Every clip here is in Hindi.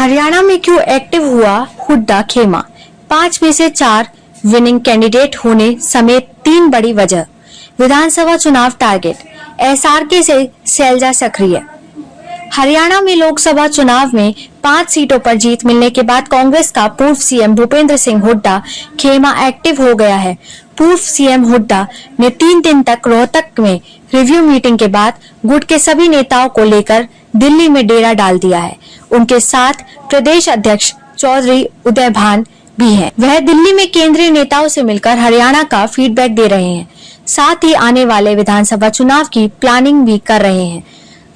हरियाणा में क्यों एक्टिव हुआ हुड्डा खेमा? 5 में से 4 विनिंग कैंडिडेट होने समेत 3 बड़ी वजह। विधानसभा चुनाव टारगेट, एसआरके से शैलजा सक्रिय। हरियाणा में लोकसभा चुनाव में 5 सीटों पर जीत मिलने के बाद कांग्रेस का पूर्व सीएम भूपेंद्र सिंह हुड्डा खेमा एक्टिव हो गया है। पूर्व सीएम हुड्डा ने 3 दिन तक रोहतक में रिव्यू मीटिंग के बाद गुट के सभी नेताओं को लेकर दिल्ली में डेरा डाल दिया है। उनके साथ प्रदेश अध्यक्ष चौधरी उदय भान भी हैं। वह दिल्ली में केंद्रीय नेताओं से मिलकर हरियाणा का फीडबैक दे रहे हैं, साथ ही आने वाले विधानसभा चुनाव की प्लानिंग भी कर रहे हैं।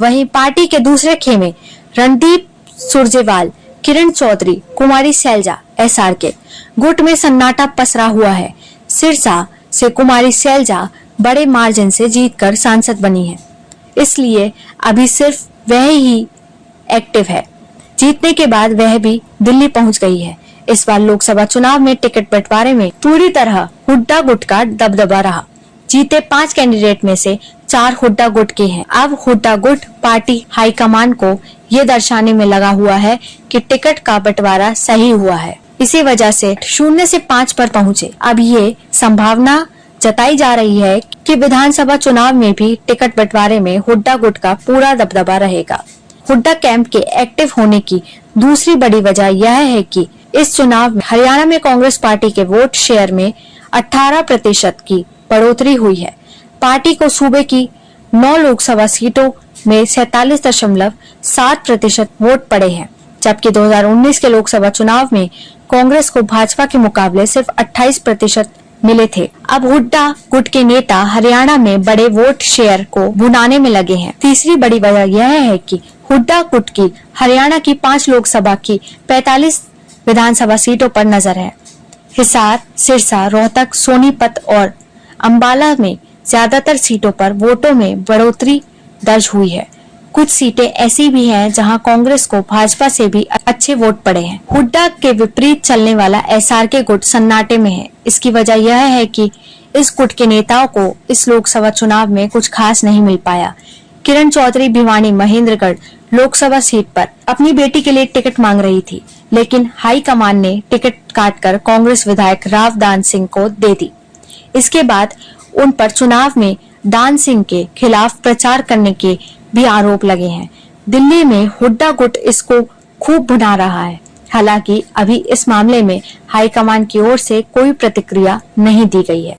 वहीं पार्टी के दूसरे खेमे रणदीप सुरजेवाला, किरण चौधरी, कुमारी शैलजा एसआरके। गुट में सन्नाटा पसरा हुआ है। सिरसा से कुमारी शैलजा बड़े मार्जिन से जीतकर सांसद बनी है, इसलिए अभी सिर्फ वह ही एक्टिव है। जीतने के बाद वह भी दिल्ली पहुंच गई है। इस बार लोकसभा चुनाव में टिकट बंटवारे में पूरी तरह हुड्डा गुट का दबदबा रहा। जीते 5 कैंडिडेट में से 4 हुड्डा गुट के हैं। अब हुड्डा गुट पार्टी हाईकमान को ये दर्शाने में लगा हुआ है कि टिकट का बंटवारा सही हुआ है। इसी वजह से 0 से 5 पर पहुंचे। अब ये संभावना जताई जा रही है कि विधानसभा चुनाव में भी टिकट बंटवारे में हुड्डा गुट का पूरा दबदबा रहेगा। हुड्डा कैंप के एक्टिव होने की दूसरी बड़ी वजह यह है कि इस चुनाव में हरियाणा में कांग्रेस पार्टी के वोट शेयर में 18% की बढ़ोतरी हुई है। पार्टी को सूबे की 9 लोकसभा सीटों में 47.7% वोट पड़े हैं, जबकि 2019 के लोकसभा चुनाव में कांग्रेस को भाजपा के मुकाबले सिर्फ 28% मिले थे। अब हुड्डा गुट के नेता हरियाणा में बड़े वोट शेयर को भुनाने में लगे हैं। तीसरी बड़ी वजह यह है कि हुड्डा गुट की हरियाणा की 5 लोकसभा की 45 विधानसभा सीटों पर नजर है। हिसार, सिरसा, रोहतक, सोनीपत और अंबाला में ज्यादातर सीटों पर वोटों में बढ़ोतरी दर्ज हुई है। कुछ सीटें ऐसी भी हैं जहां कांग्रेस को भाजपा से भी अच्छे वोट पड़े हैं। हुड्डा के विपरीत चलने वाला एसआरके गुट सन्नाटे में है। इसकी वजह यह है कि इस गुट के नेताओं को इस लोकसभा चुनाव में कुछ खास नहीं मिल पाया। किरण चौधरी भिवानी महेंद्रगढ़ लोकसभा सीट पर अपनी बेटी के लिए टिकट मांग रही थी, लेकिन हाईकमान ने टिकट काटकर कांग्रेस विधायक राव दान सिंह को दे दी। इसके बाद उन पर चुनाव में दान सिंह के खिलाफ प्रचार करने के भी आरोप लगे हैं। दिल्ली में हुड्डा गुट इसको खूब भुना रहा है। हालांकि अभी इस मामले में हाईकमान की ओर से कोई प्रतिक्रिया नहीं दी गई है।